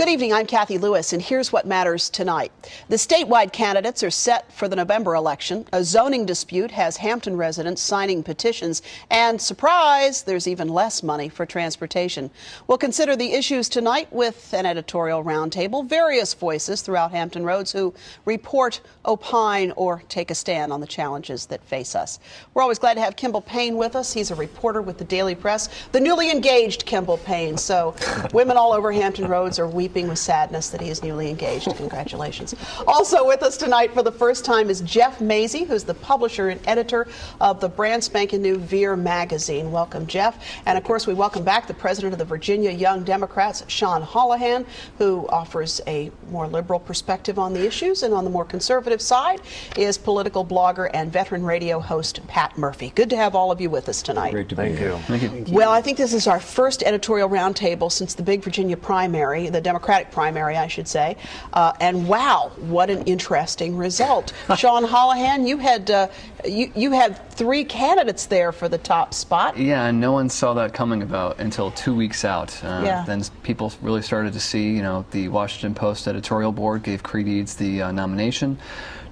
Good evening, I'm Kathy Lewis, and here's what matters tonight. The statewide candidates are set for the November election. A zoning dispute has Hampton residents signing petitions, and surprise, there's even less money for transportation. We'll consider the issues tonight with an editorial roundtable, various voices throughout Hampton Roads who report, opine, or take a stand on the challenges that face us. We're always glad to have Kimball Payne with us. He's a reporter with the Daily Press, the newly engaged Kimball Payne. So women all over Hampton Roads are weeping with sadness that he is newly engaged. Congratulations. Also with us tonight for the first time is Jeff Mazie, who's the publisher and editor of the brand spanking new Veer magazine. Welcome, Jeff. And of course, we welcome back the president of the Virginia Young Democrats, Sean Holohan, who offers a more liberal perspective on the issues, and on the more conservative side is political blogger and veteran radio host Pat Murphy. Good to have all of you with us tonight. Great to be here. Thank you. Well, I think this is our first editorial roundtable since the big Virginia primary, the Democratic primary, I should say. And wow, what an interesting result. Sean Holohan, you had three candidates there for the top spot. Yeah, and no one saw that coming about until 2 weeks out. Then people really started to see, the Washington Post editorial board gave Creed Eads the nomination.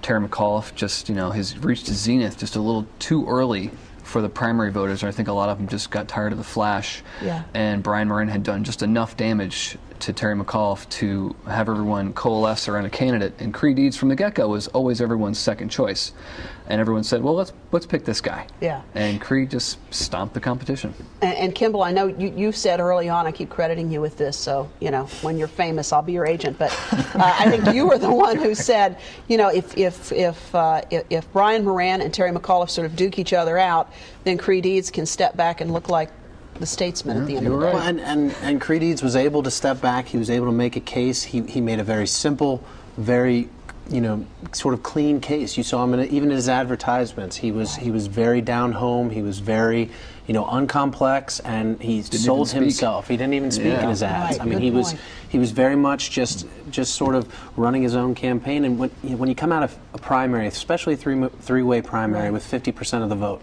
Terry McAuliffe just, has reached his zenith just a little too early for the primary voters. I think a lot of them just got tired of the flash. Yeah. And Brian Moran had done just enough damage to Terry McAuliffe to have everyone coalesce around a candidate. And Creed Eads from the get-go was always everyone's second choice. And everyone said, well, let's pick this guy. Yeah. And Creed just stomped the competition. And Kimball, I know you said early on, I keep crediting you with this, so, when you're famous, I'll be your agent. But I think you were the one who said, if Brian Moran and Terry McAuliffe sort of duke each other out, then Creed Eads can step back and look like the statesman at the end of the day. Right. And Creed Eads was able to step back. He was able to make a case. He made a very simple, very sort of clean case. You saw him even in his advertisements. He was very down home. He was very uncomplex, and he sold himself. He didn't even speak in his ads. Right. I mean, he was very much just sort of running his own campaign. And when you come out of a primary, especially a three-way primary with 50% of the vote,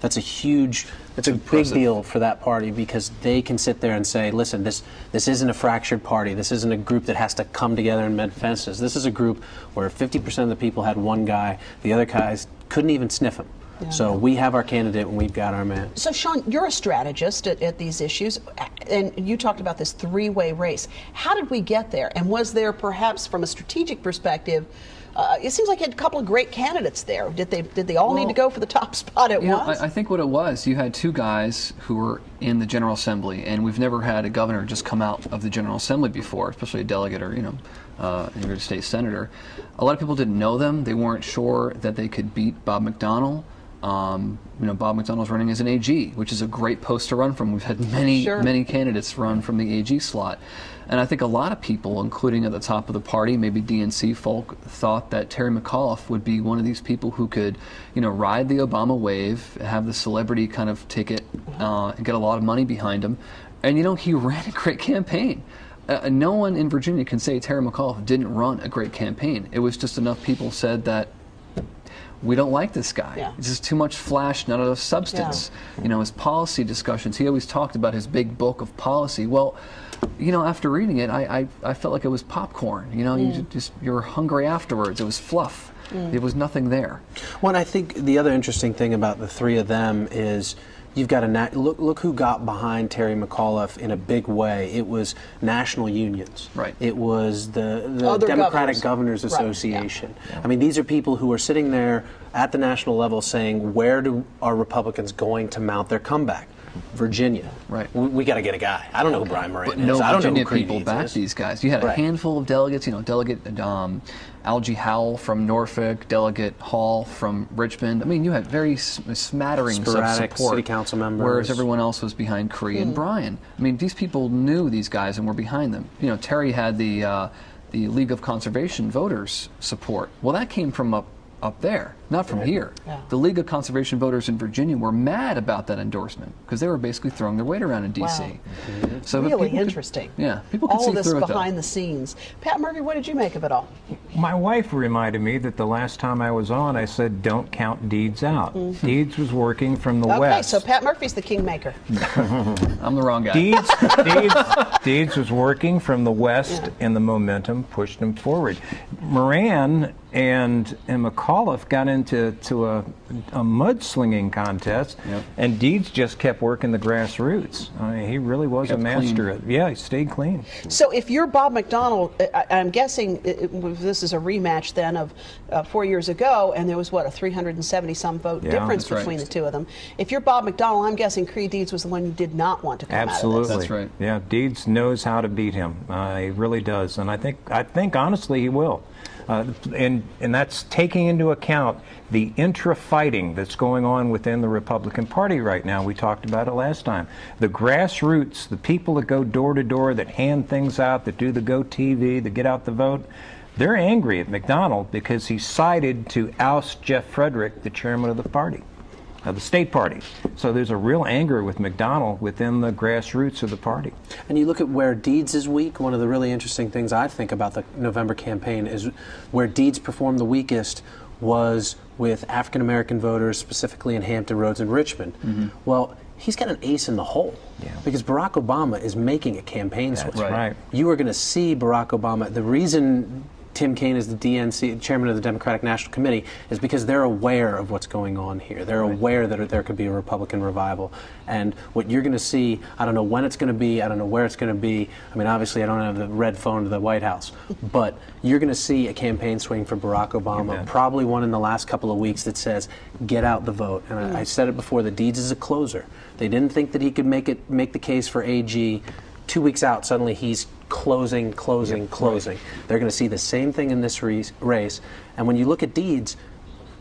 that's a big deal for that party, because they can sit there and say, listen, this isn't a fractured party. This isn't a group that has to come together and mend fences. This is a group where 50% of the people had one guy. The other guys couldn't even sniff him. Yeah. So we have our candidate and we've got our man. So, Sean, you're a strategist at these issues, and you talked about this three-way race. How did we get there? And was there perhaps, from a strategic perspective, it seems like you had a couple of great candidates there. Did they all need to go for the top spot at once? I think what it was, you had two guys who were in the General Assembly, and we've never had a governor just come out of the General Assembly before, especially a delegate or a state senator. A lot of people didn't know them. They weren't sure that they could beat Bob McDonnell. Bob McDonnell's running as an AG, which is a great post to run from. We've had many candidates run from the AG slot. And I think a lot of people, including at the top of the party, maybe DNC folk, thought that Terry McAuliffe would be one of these people who could, ride the Obama wave, have the celebrity kind of ticket, and get a lot of money behind him. And, he ran a great campaign. No one in Virginia can say Terry McAuliffe didn't run a great campaign. It was just enough people said that we don't like this guy. Yeah. It's just too much flash, not enough substance. Yeah. His policy discussions, he always talked about his big book of policy. Well, after reading it, I felt like it was popcorn. You're hungry afterwards. It was fluff. There was nothing there. Well, and I think the other interesting thing about the three of them is you've got look who got behind Terry McAuliffe in a big way. It was national unions. Right. It was the Democratic Governors Association. Right. Yeah. I mean, these are people who are sitting there at the national level saying, where are Republicans going to mount their comeback? Virginia. Right. We got to get a guy. I don't know who Brian Moran is. No, I don't Virginia know who people backed these guys. You had a handful of delegates. Delegate Algie Howell from Norfolk, Delegate Hall from Richmond. I mean, you had very smatterings of support. City council members. Whereas everyone else was behind Cree and Brian. I mean, these people knew these guys and were behind them. Terry had the League of Conservation voters support. Well, that came from a up there, not from here. Yeah. The League of Conservation Voters in Virginia were mad about that endorsement because they were basically throwing their weight around in D.C. Wow. So Really interesting. People could all see of this through it, behind the scenes. Pat Murphy, what did you make of it all? My wife reminded me that the last time I was on, I said, don't count Deeds out. Deeds was working from the west. Okay, so Pat Murphy's the kingmaker. I'm the wrong guy. Deeds was working from the west, and the momentum pushed him forward. Moran and McAuliffe got into a mudslinging contest, and Deeds just kept working the grassroots. I mean, he really was a master at it. Yeah, he stayed clean. So if you're Bob McDonnell, I'm guessing this is a rematch then of 4 years ago, and there was, what, a 370-some vote difference between the two of them. If you're Bob McDonnell, I'm guessing Creed Deeds was the one you did not want to come Absolutely. out of this. That's right. Yeah, Deeds knows how to beat him. He really does, and I think honestly he will. And that's taking into account the intra-fighting that's going on within the Republican Party right now. We talked about it last time. The grassroots, the people that go door to door, that hand things out, that do the Go TV, that get out the vote, they're angry at McDonnell because he decided to oust Jeff Frederick, the chairman of the party. The state party. So there's a real anger with McDonnell within the grassroots of the party. And you look at where Deeds is weak. One of the really interesting things I think about the November campaign is where Deeds performed the weakest was with African American voters, specifically in Hampton Roads and Richmond. Well, he's got an ace in the hole because Barack Obama is making a campaign switch. That's right. You are going to see Barack Obama. The reason Tim Kaine is the DNC chairman of the Democratic National Committee is because they're aware of what's going on here. They're aware that there could be a Republican revival. And what you're going to see, I don't know when it's going to be, I don't know where it's going to be. I mean, obviously I don't have the red phone to the White House, but you're going to see a campaign swing for Barack Obama, probably one in the last couple of weeks that says, get out the vote. And I said it before, the Deeds is a closer. They didn't think that he could make the case for AG. 2 weeks out, suddenly he's closing. They're going to see the same thing in this race. And when you look at Deeds,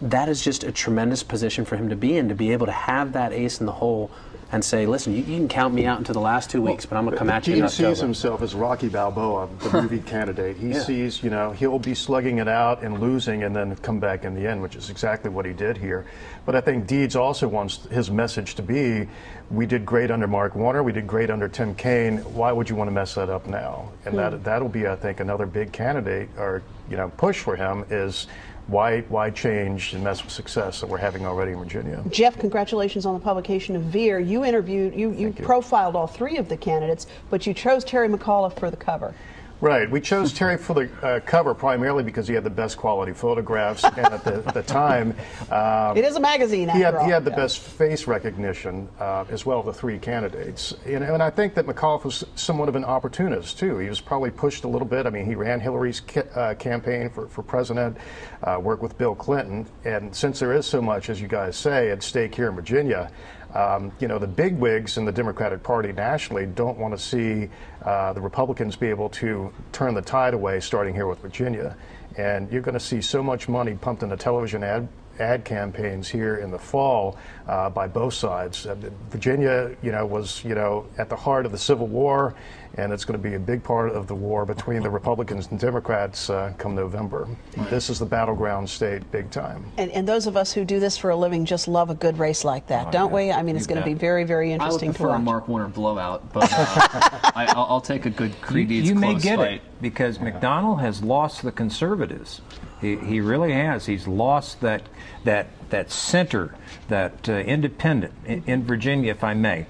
that is just a tremendous position for him to be in, to be able to have that ace in the hole and say, listen, you can count me out until the last 2 weeks, but I'm going to come at you in October. He sees himself as Rocky Balboa, the movie candidate. He sees, he'll be slugging it out and losing and then come back in the end, which is exactly what he did here. But I think Deeds also wants his message to be, we did great under Mark Warner, we did great under Tim Kaine, why would you want to mess that up now? And that'll be, I think, another big candidate or push for him is, why change and mess with success that we're having already in Virginia? Jeff, congratulations on the publication of Veer. You interviewed, you profiled all three of the candidates, but you chose Terry McAuliffe for the cover. Right. We chose Terry for the cover primarily because he had the best quality photographs, and at the time, it is a magazine. He had the best face recognition as well of the three candidates, and I think that McAuliffe was somewhat of an opportunist too. He was probably pushed a little bit. I mean, he ran Hillary's campaign for president, worked with Bill Clinton, and since there is so much, as you guys say, at stake here in Virginia. The bigwigs in the Democratic Party nationally don't want to see the Republicans be able to turn the tide away, starting here with Virginia. And you're going to see so much money pumped into television ad campaigns here in the fall by both sides. Virginia, was, at the heart of the Civil War, and it's going to be a big part of the war between the Republicans and Democrats come November. This is the battleground state, big time. And those of us who do this for a living just love a good race like that, don't we? I mean, it's going to be very, very interesting to watch. I would prefer a Mark Warner blowout, but I'll take a good Creed Deeds close fight. You may get it, because McDonnell has lost the conservatives. He really has. He's lost that center, that independent in Virginia, if I may.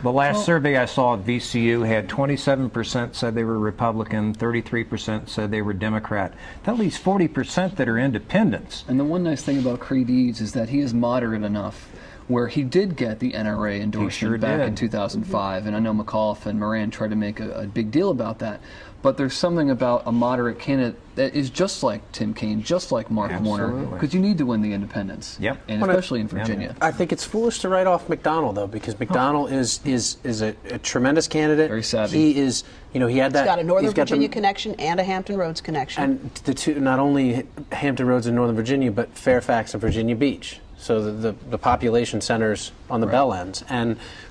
The last survey I saw at VCU had 27% said they were Republican, 33% said they were Democrat. That leaves 40% that are independents. And the one nice thing about Creed Deeds is that he is moderate enough where he did get the NRA endorsement back in 2005, and I know McAuliffe and Moran tried to make a big deal about that. But there's something about a moderate candidate that is just like Tim Kaine, just like Mark Warner, because you need to win the independents, and especially in Virginia. I think it's foolish to write off McDonnell, though, because McDonnell is a tremendous candidate. Very savvy. He is, he had that. He's got a Northern Virginia connection and a Hampton Roads connection. And the two, not only Hampton Roads in Northern Virginia, but Fairfax and Virginia Beach. So the population centers on the bell ends.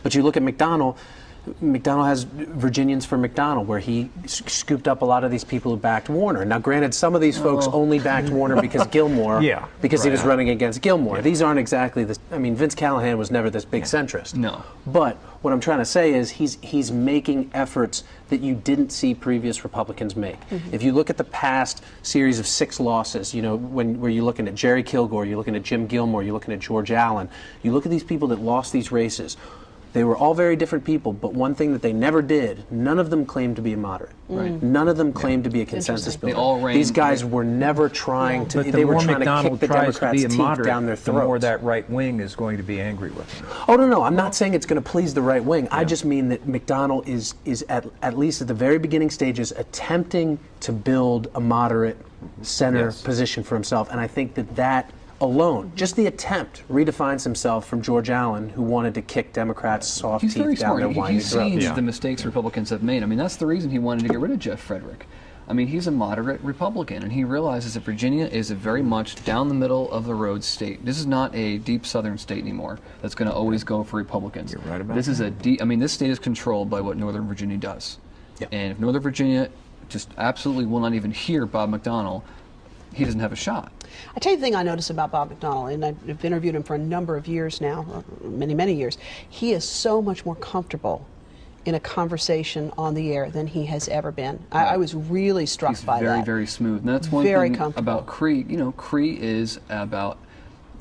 But you look at McDonnell. McDonnell has Virginians for McDonnell, where he scooped up a lot of these people who backed Warner. Now, granted, some of these folks only backed Warner because Gilmore, because he was running against Gilmore. Yeah. These aren't exactly this. I mean, Vince Callahan was never this big centrist. No. But what I'm trying to say is he's making efforts that you didn't see previous Republicans make. If you look at the past series of 6 losses, you know, where you're looking at Jerry Kilgore, you're looking at Jim Gilmore, you're looking at George Allen, you look at these people that lost these races. They were all very different people, but one thing that they never did, none of them claimed to be a moderate. Right. None of them claimed to be a consensus builder. They all ran, these guys were never trying to, they were trying to kick the Democrats' teeth down their throats. The more that right wing is going to be angry with them. Oh, no, I'm not saying it's going to please the right wing. I just mean that McDonnell is at least at the very beginning stages attempting to build a moderate center position for himself, and I think that alone, just the attempt, redefines himself from George Allen, who wanted to kick Democrats' soft teeth down their whiny throats. He's seen the mistakes Republicans have made. I mean, that's the reason he wanted to get rid of Jeff Frederick. I mean, he's a moderate Republican, and he realizes that Virginia is a very much down the middle of the road state. This is not a deep southern state anymore that's going to always go for Republicans. You're right about this that. is a deep, I mean, this state is controlled by what Northern Virginia does. Yep. And if Northern Virginia just absolutely will not even hear Bob McDonnell, he doesn't have a shot. I tell you the thing I notice about Bob McDonnell, and I've interviewed him for a number of years now, many, many years. He is so much more comfortable in a conversation on the air than he has ever been. I was really struck by that. He's very, very smooth. And that's one thing about Cree. You know, Cree is about,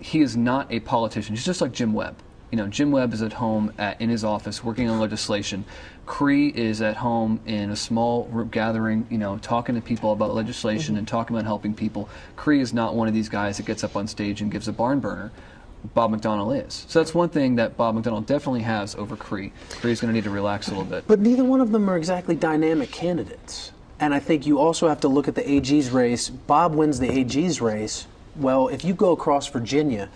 he is not a politician. He's just like Jim Webb. You know, Jim Webb is at home in his office working on legislation. Cree is at home in a small group gathering, you know, talking to people about legislation and talking about helping people. Cree is not one of these guys that gets up on stage and gives a barn burner. Bob McDonnell is. So that's one thing that Bob McDonnell definitely has over Cree. Cree's going to need to relax a little bit. But neither one of them are exactly dynamic candidates. And I think you also have to look at the AG's race. Bob wins the AG's race. Well, if you go across Virginia,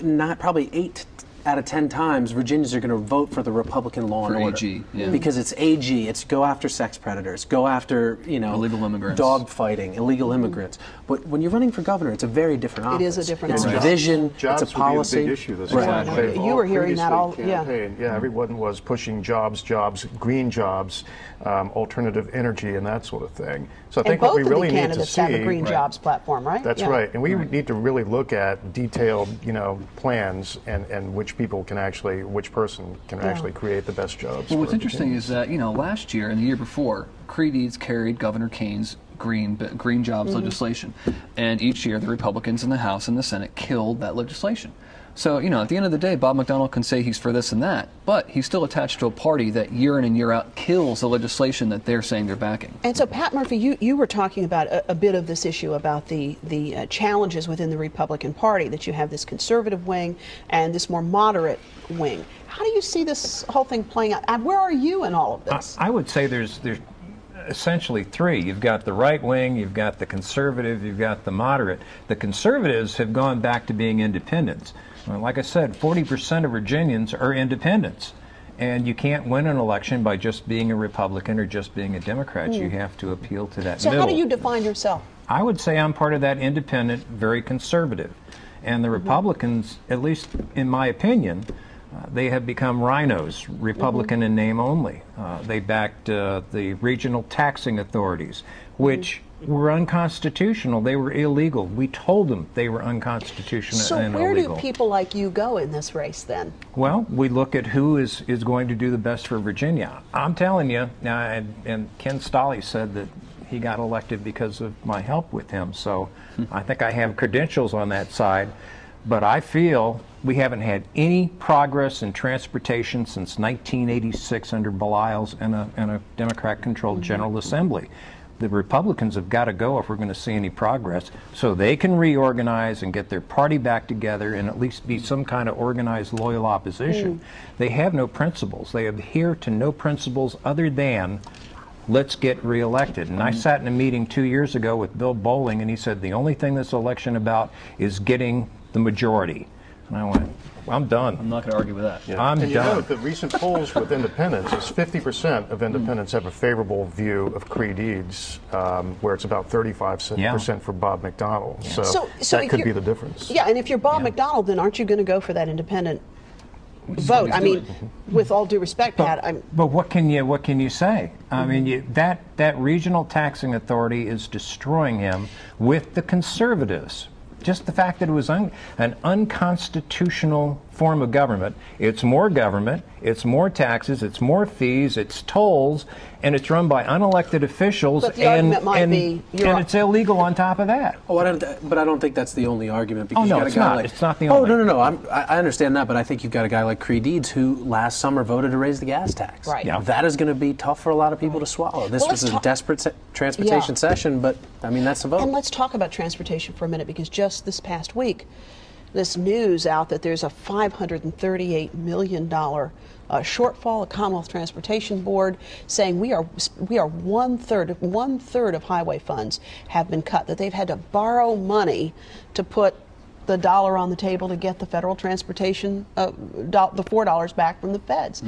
not probably 8 out of 10 times, Virginians are going to vote for the Republican law and order. AG, because it's AG. It's go after sex predators, go after, you know, illegal immigrants, dog fighting, illegal immigrants. But when you're running for governor, it's a very different office. It is a different office. office. It's a vision. Jobs it's a policy. would be a big issue this right. time. You were hearing that all. Yeah, everyone was pushing jobs, green jobs, alternative energy, and that sort of thing. So I think what we really need to see. Both of the candidates have a green jobs platform, right? That's right, and we need to really look at detailed, you know, plans and which people can actually, which person can actually create the best jobs. Well, what's interesting is that, you know, last year and the year before, Cree deeds carried Governor Kane's green jobs legislation, and each year the Republicans in the House and the Senate killed that legislation. So, you know, at the end of the day, Bob McDonnell can say he's for this and that, but he's still attached to a party that year in and year out kills the legislation that they're saying they're backing. And so, Pat Murphy, you were talking about a bit of this issue about the challenges within the Republican Party, that you have this conservative wing and this more moderate wing. How do you see this whole thing playing out? Where are you in all of this? I would say there's essentially 3. You've got the right wing, you've got the conservative, you've got the moderate. The conservatives have gone back to being independents. Well, like I said, 40% of Virginians are independents. And you can't win an election by just being a Republican or just being a Democrat. You have to appeal to that middle. So how do you define yourself? I would say I'm part of that independent, very conservative. And the Republicans, at least in my opinion, they have become rhinos, Republican in name only. They backed the regional taxing authorities, which were unconstitutional. They were illegal. We told them they were unconstitutional and illegal. So where do people like you go in this race then? Well, we look at who is going to do the best for Virginia. I'm telling you, and Ken Stolley said that he got elected because of my help with him, so I think I have credentials on that side. But I feel we haven't had any progress in transportation since 1986 under Belial's and a Democrat-controlled General Assembly. The Republicans have got to go if we're going to see any progress, so they can reorganize and get their party back together and at least be some kind of organized, loyal opposition. They have no principles. They adhere to no principles other than let's get reelected. And I sat in a meeting 2 years ago with Bill Bowling, and he said the only thing this election about is getting the majority. And I went, I'm done. I'm not going to argue with that. Yeah. I'm and done. You know, the recent polls with independents is 50% of independents have a favorable view of Cree deeds, where it's about 35% for Bob McDonnell. So So that could be the difference. Yeah, and if you're Bob McDonnell, then aren't you going to go for that independent vote. I mean, with all due respect, Pat, but what can you say? I mean, that regional taxing authority is destroying him with the conservatives. Just the fact that it was an unconstitutional form of government. It's more government, it's more taxes, it's more fees, it's tolls, and it's run by unelected officials, but the argument might be it's illegal on top of that. But I don't think that's the only argument. Because it's not. It's not the only. Oh, no. I understand that, but I think you've got a guy like Creed Eads who last summer voted to raise the gas tax. Right. Yeah. That is going to be tough for a lot of people to swallow. This was a desperate transportation session, but I mean, that's the vote. And let's talk about transportation for a minute, because just this past week, this news out that there's a $538 million shortfall. The Commonwealth Transportation Board saying we are one third of highway funds have been cut. That they've had to borrow money to put the dollar on the table to get the federal transportation, the $4 back from the feds,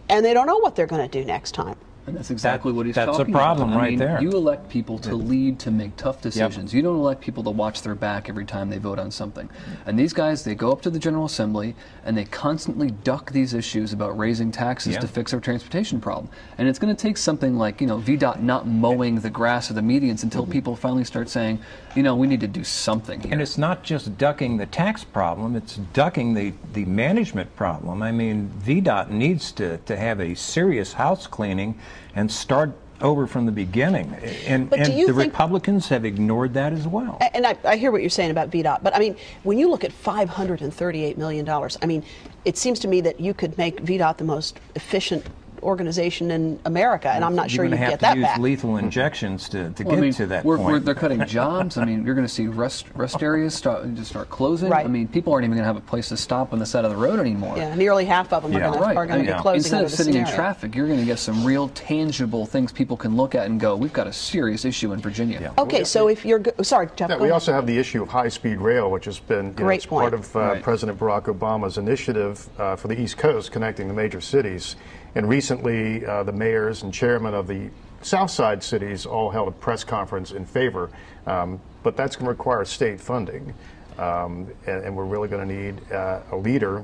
and they don't know what they're going to do next time. And that's exactly what he's talking about. That's a problem right there. You elect people to lead, to make tough decisions. You don't elect people to watch their back every time they vote on something. And these guys, they go up to the General Assembly and they constantly duck these issues about raising taxes to fix our transportation problem. And it's going to take something like, VDOT not mowing the grass or the medians until people finally start saying, we need to do something here. And it's not just ducking the tax problem, it's ducking the management problem. I mean, VDOT needs to have a serious house cleaning and start over from the beginning. And the Republicans have ignored that as well. And I hear what you're saying about VDOT, but I mean, when you look at $538 million, I mean, it seems to me that you could make VDOT the most efficient organization in America, and I'm not sure you get that back. You're going to have to use lethal injections to get to that point. They're cutting jobs. I mean, you're going to see rest areas start closing. Right. I mean, people aren't even going to have a place to stop on the side of the road anymore. Yeah, nearly half of them are going to be closing. Instead of sitting in traffic, you're going to get some real tangible things people can look at and go, we've got a serious issue in Virginia. Yeah. Okay, so if you're sorry, Jeff. Yeah, we also have the issue of high-speed rail, which has been part of President Barack Obama's initiative for the East Coast, connecting the major cities. And recently, the mayors and chairmen of the South Side cities all held a press conference in favor. But that's going to require state funding. And we're really going to need a leader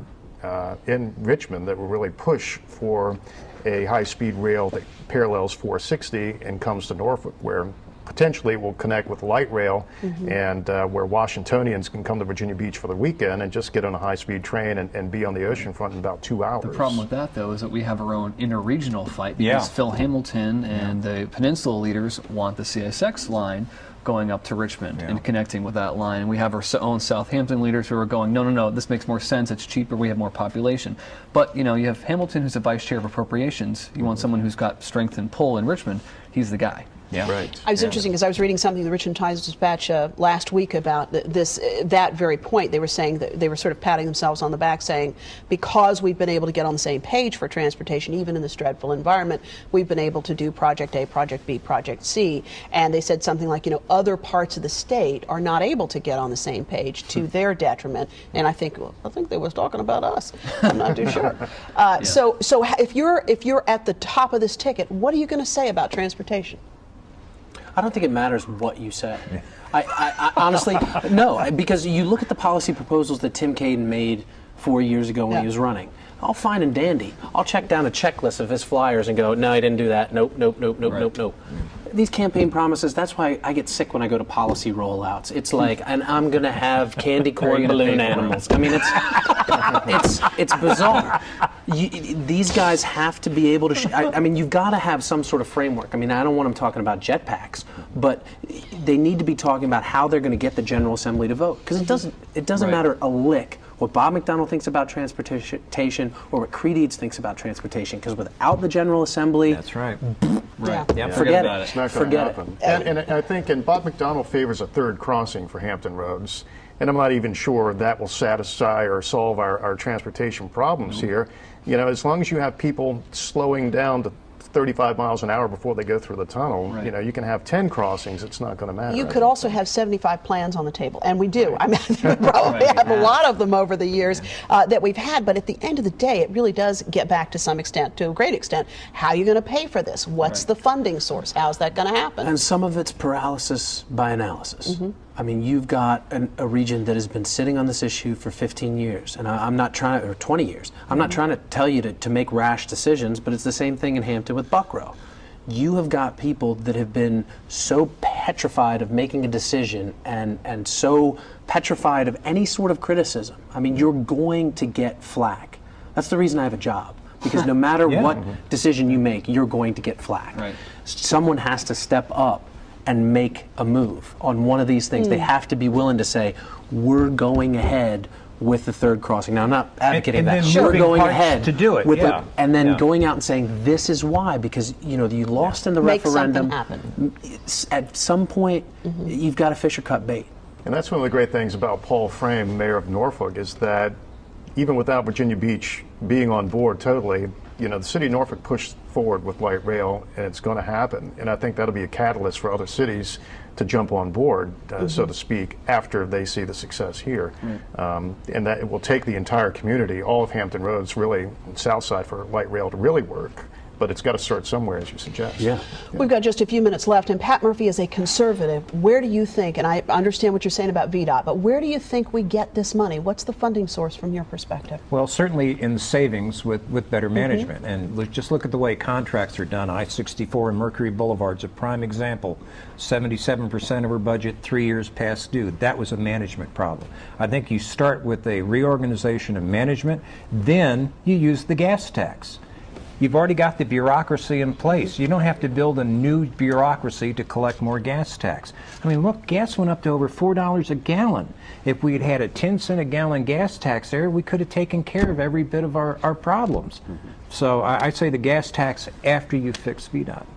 in Richmond that will really push for a high-speed rail that parallels 460 and comes to Norfolk, where potentially will connect with light rail and where Washingtonians can come to Virginia Beach for the weekend and just get on a high-speed train and be on the ocean front in about 2 hours. The problem with that, though, is that we have our own interregional fight because Phil Hamilton and the Peninsula leaders want the CSX line going up to Richmond and connecting with that line. And we have our own Southampton leaders who are going, no, this makes more sense, it's cheaper, we have more population. But, you have Hamilton, who's the vice chair of appropriations. You want someone who's got strength and pull in Richmond, he's the guy. Yeah. Right. I was interesting because I was reading something in the Richmond Times-Dispatch last week about that very point. They were saying that they were sort of patting themselves on the back, saying because we've been able to get on the same page for transportation, even in this dreadful environment, we've been able to do Project A, Project B, Project C. And they said something like, other parts of the state are not able to get on the same page to their detriment. And I think they was talking about us. I'm not too sure. So if you're at the top of this ticket, what are you going to say about transportation? I don't think it matters what you say. I honestly, no, because you look at the policy proposals that Tim Kaine made 4 years ago when he was running. All fine and dandy. I'll check down a checklist of his flyers and go, no, I didn't do that. Nope. These campaign promises, that's why I get sick when I go to policy rollouts. It's like, and I'm going to have candy corn balloon animals. I mean, it's bizarre. These guys have to be able to, I mean, you've got to have some sort of framework. I mean, I don't want them talking about jetpacks, but they need to be talking about how they're going to get the General Assembly to vote. Because it doesn't matter a lick what Bob McDonnell thinks about transportation or what Creed Eads thinks about transportation, because without the General Assembly, that's right. Forget it. It's not going to happen. And I think, Bob McDonnell favors a third crossing for Hampton Roads, and I'm not even sure that will satisfy or solve our transportation problems here. As long as you have people slowing down to 35 miles an hour before they go through the tunnel, you can have 10 crossings, it's not going to matter. You could also have 75 plans on the table, and we do. I mean, we probably have a lot of them over the years that we've had, but at the end of the day, it really does get back to some extent, to a great extent, how are you going to pay for this? What's the funding source? How's that going to happen? And some of it's paralysis by analysis. I mean, you've got a region that has been sitting on this issue for 15 years, and I'm not trying to, or 20 years. I'm not trying to tell you to make rash decisions, but it's the same thing in Hampton with Buckrow. You have got people that have been so petrified of making a decision and so petrified of any sort of criticism. I mean, you're going to get flack. That's the reason I have a job, because no matter what decision you make, you're going to get flack. Right. Someone has to step up and make a move on one of these things. They have to be willing to say, we're going ahead with the third crossing. Now, I'm not advocating that. We're going ahead to do it, with and then going out and saying, this is why, because you lost in the referendum. Make something happen. At some point, you've got to fish or cut bait. And that's one of the great things about Paul Frame, mayor of Norfolk, is that even without Virginia Beach being on board totally, the city of Norfolk pushed forward with light rail, and it's going to happen. And I think that'll be a catalyst for other cities to jump on board, so to speak, after they see the success here. And that it will take the entire community, all of Hampton Roads, really, south side, for light rail to really work. But it's got to start somewhere, as you suggest. Yeah. We've got just a few minutes left, and Pat Murphy is a conservative. Where do you think, and I understand what you're saying about VDOT, but where do you think we get this money? What's the funding source from your perspective? Well, certainly in savings with better management. And just look at the way contracts are done. I-64 and Mercury Boulevard's a prime example. 77% of our budget, 3 years past due. That was a management problem. I think you start with a reorganization of management, then you use the gas tax. You've already got the bureaucracy in place. You don't have to build a new bureaucracy to collect more gas tax. I mean, look, gas went up to over $4 a gallon. If we had had a 10-cent a gallon gas tax there, we could have taken care of every bit of our problems. So I say the gas tax after you fix VDOT.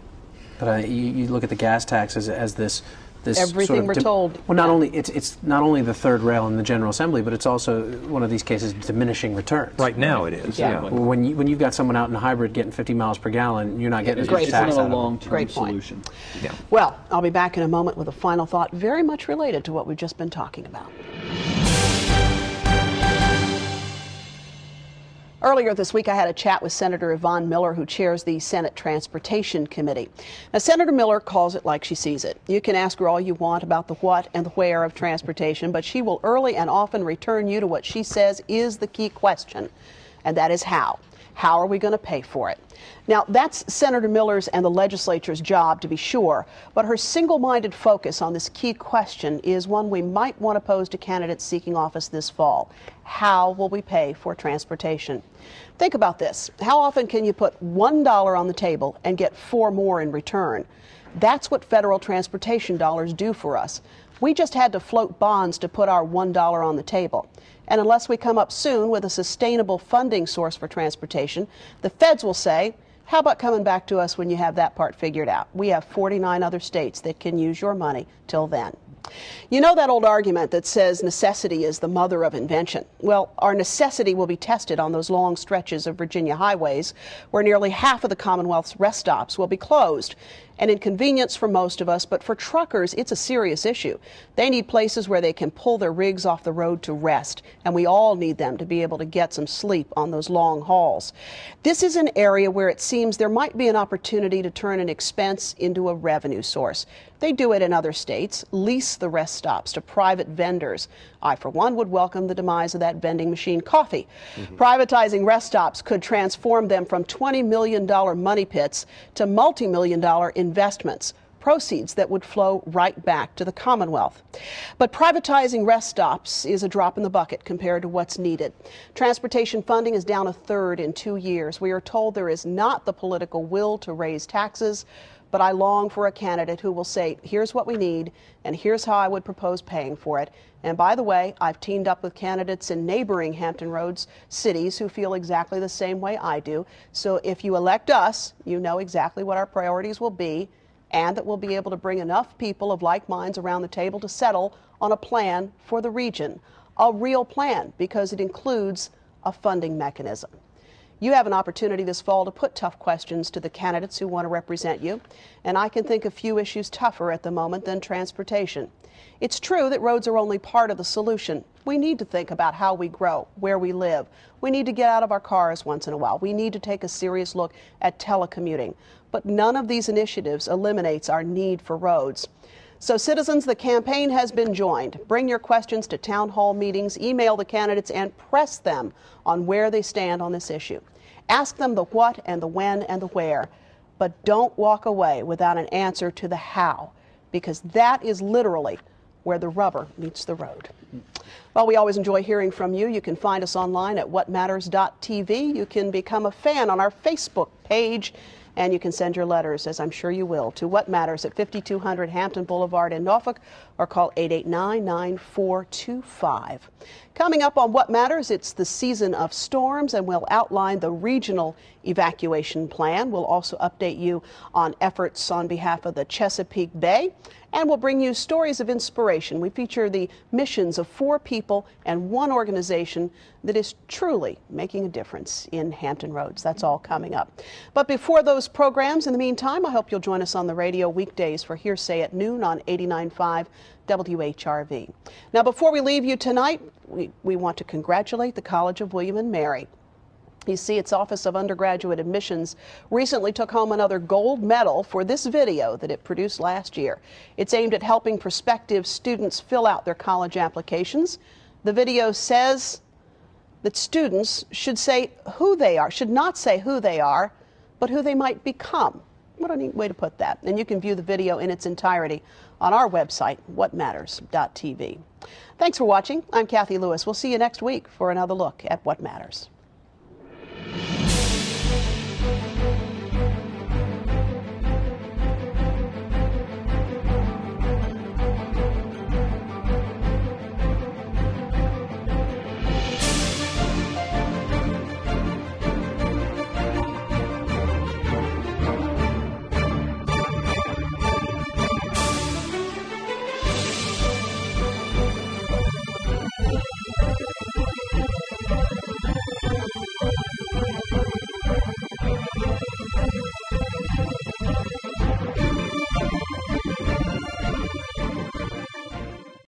But you look at the gas tax as this Everything sort of we're told. Well, not only it's not only the third rail in the General Assembly, but it's also one of these cases diminishing returns. Right now it is. Yeah. When you've got someone out in a hybrid getting 50 miles per gallon, you're not getting as much Great tax It's out not of a it. long-term Great point. solution. Yeah. Well, I'll be back in a moment with a final thought very much related to what we've just been talking about. Earlier this week, I had a chat with Senator Yvonne Miller, who chairs the Senate Transportation Committee. Now, Senator Miller calls it like she sees it. You can ask her all you want about the what and the where of transportation, but she will early and often return you to what she says is the key question, and that is how. How are we going to pay for it? Now, that's Senator Miller's and the legislature's job, to be sure, but her single-minded focus on this key question is one we might want to pose to candidates seeking office this fall. How will we pay for transportation? Think about this. How often can you put $1 on the table and get 4 more in return? That's what federal transportation dollars do for us. We just had to float bonds to put our $1 on the table. And unless we come up soon with a sustainable funding source for transportation, the feds will say, how about coming back to us when you have that part figured out? We have 49 other states that can use your money till then. You know that old argument that says necessity is the mother of invention? Well, our necessity will be tested on those long stretches of Virginia highways where nearly half of the Commonwealth's rest stops will be closed. An inconvenience for most of us, but for truckers, it's a serious issue. They need places where they can pull their rigs off the road to rest, and we all need them to be able to get some sleep on those long hauls. This is an area where it seems there might be an opportunity to turn an expense into a revenue source. They do it in other states, lease the rest stops to private vendors. I, for one, would welcome the demise of that vending machine coffee. Privatizing rest stops could transform them from $20 million money pits to multi-million-dollar investments, proceeds that would flow right back to the Commonwealth. But privatizing rest stops is a drop in the bucket compared to what's needed. Transportation funding is down 1/3 in 2 years. We are told there is not the political will to raise taxes, but I long for a candidate who will say, here's what we need, and here's how I would propose paying for it. And by the way, I've teamed up with candidates in neighboring Hampton Roads cities who feel exactly the same way I do. So if you elect us, you know exactly what our priorities will be, and that we'll be able to bring enough people of like minds around the table to settle on a plan for the region. A real plan, because it includes a funding mechanism. You have an opportunity this fall to put tough questions to the candidates who want to represent you, and I can think of few issues tougher at the moment than transportation. It's true that roads are only part of the solution. We need to think about how we grow, where we live. We need to get out of our cars once in a while. We need to take a serious look at telecommuting. But none of these initiatives eliminates our need for roads. So citizens, the campaign has been joined. Bring your questions to town hall meetings, email the candidates, and press them on where they stand on this issue. Ask them the what and the when and the where, but don't walk away without an answer to the how, because that is literally where the rubber meets the road. Well, we always enjoy hearing from you. You can find us online at whatmatters.tv. You can become a fan on our Facebook page, and you can send your letters, as I'm sure you will, to What Matters at 5200 Hampton Boulevard in Norfolk, or call 889-9425. Coming up on What Matters, it's the season of storms, and we'll outline the regional evacuation plan. We'll also update you on efforts on behalf of the Chesapeake Bay, and we'll bring you stories of inspiration. We feature the missions of 4 people and 1 organization that is truly making a difference in Hampton Roads. That's all coming up. But before those programs, in the meantime, I hope you'll join us on the radio weekdays for Hearsay at noon on 89.5 WHRV. Now, before we leave you tonight, we want to congratulate the College of William and Mary. You see, its Office of Undergraduate Admissions recently took home another gold medal for this video that it produced last year. It's aimed at helping prospective students fill out their college applications. The video says that students should not say who they are, but who they might become. What a neat way to put that. And you can view the video in its entirety on our website, whatmatters.tv. Thanks for watching. I'm Kathy Lewis. We'll see you next week for another look at What Matters.